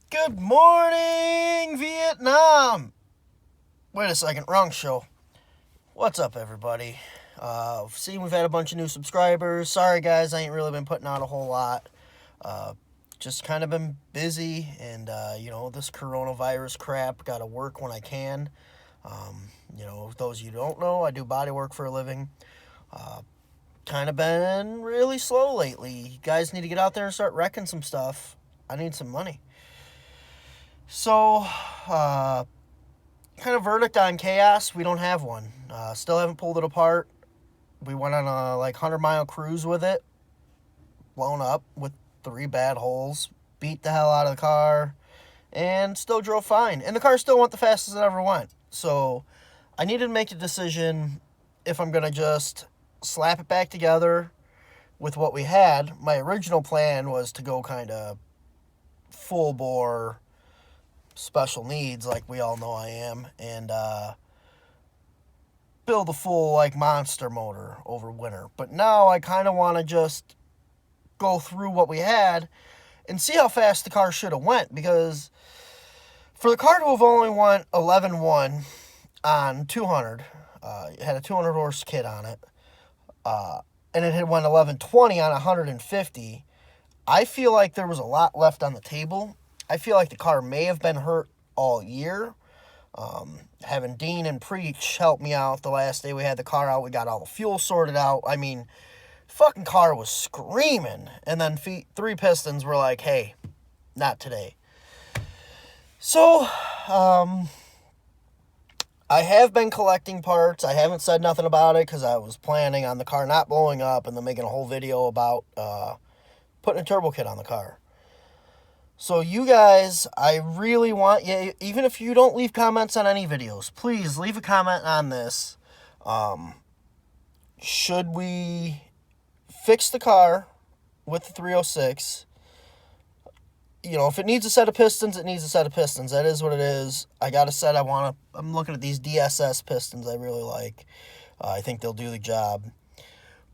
Good morning, Vietnam. Wait a second, wrong show. What's up, everybody? Seeing we've had a bunch of new subscribers. Sorry, guys, I ain't really been putting out a whole lot. Just kind of been busy, and, this coronavirus crap, gotta work when I can. Those of you who don't know, I do body work for a living. Kind of been really slow lately. You guys need to get out there and start wrecking some stuff. I need some money. So, kind of verdict on KHAOS, we don't have one. Still haven't pulled it apart. We went on a 100-mile cruise with it. Blown up with 3 bad holes. Beat the hell out of the car. And still drove fine. And the car still went the fastest it ever went. So, I needed to make a decision if I'm going to just slap it back together with what we had. My original plan was to go kind of full bore special needs, like we all know I am, and build a full monster motor over winter. But now I kind of want to just go through what we had and see how fast the car should have went, because for the car to have only went 11.1 on 200, it had a 200 horse kit on it, and it had went 11.20 on 150. I feel like there was a lot left on the table. I feel like the car may have been hurt all year. Having Dean and Preach help me out the last day we had the car out. We got all the fuel sorted out. I mean, fucking car was screaming. And then 3 pistons were like, hey, not today. So, I have been collecting parts. I haven't said nothing about it because I was planning on the car not blowing up and then making a whole video about putting a turbo kit on the car. So you guys, I really want you, even if you don't leave comments on any videos, please leave a comment on this. Should we fix the car with the 306? If it needs a set of pistons, it needs a set of pistons. That is what it is. I got a set. I'm looking at these DSS pistons I really like. I think they'll do the job.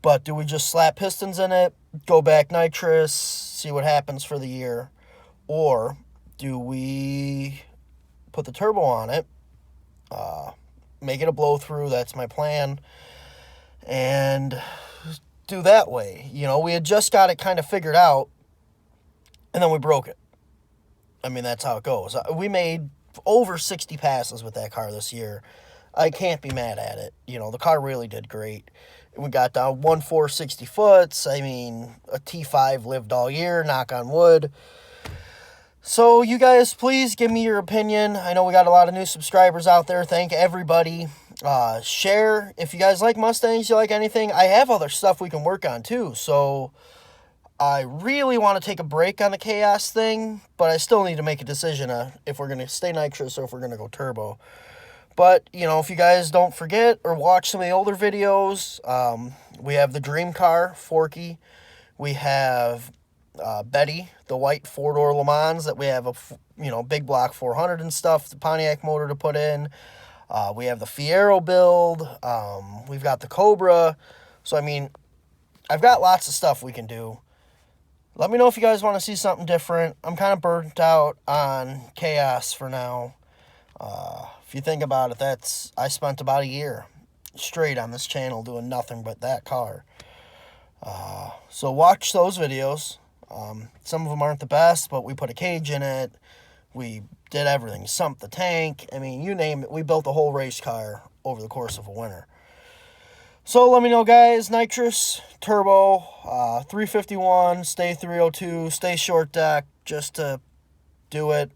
But do we just slap pistons in it, go back nitrous, see what happens for the year? Or do we put the turbo on it, make it a blow-through? That's my plan. And do that way. We had just got it kind of figured out, and then we broke it. I mean, that's how it goes. We made over 60 passes with that car this year. I can't be mad at it. The car really did great. We got down 1.460 foots. I mean, a T5 lived all year, knock on wood. So you guys, please give me your opinion. I know we got a lot of new subscribers out there. Thank everybody. Share. If you guys like Mustangs, you like anything, I have other stuff we can work on too. So I really want to take a break on the KHAOS thing, but I still need to make a decision if we're going to stay nitrous or if we're going to go turbo. But, if you guys don't forget or watch some of the older videos, we have the Dream Car, Forky. We have Betty, the white 4-door Le Mans that we have a big block 400 and stuff, the Pontiac motor to put in. We have the Fiero build. We've got the Cobra. So, I mean, I've got lots of stuff we can do. Let me know if you guys want to see something different. I'm kind of burnt out on KHAOS for now. If you think about it, I spent about a year straight on this channel doing nothing but that car. So watch those videos. Some of them aren't the best, but we put a cage in it. We did everything. Sumped the tank. I mean, you name it. We built a whole race car over the course of a winter. So let me know, guys. Nitrous, turbo, 351, stay 302, stay short deck, just to do it.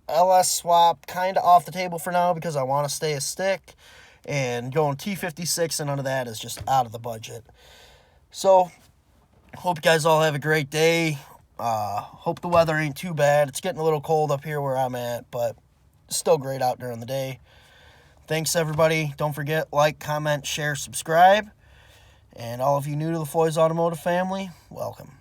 LS swap, kind of off the table for now because I want to stay a stick. And going T56 and none of that is just out of the budget. So hope you guys all have a great day. Hope the weather ain't too bad. It's getting a little cold up here where I'm at, but still great out during the day. Thanks, everybody. Don't forget, like, comment, share, subscribe. And all of you new to the Floyd's Automotive family, welcome.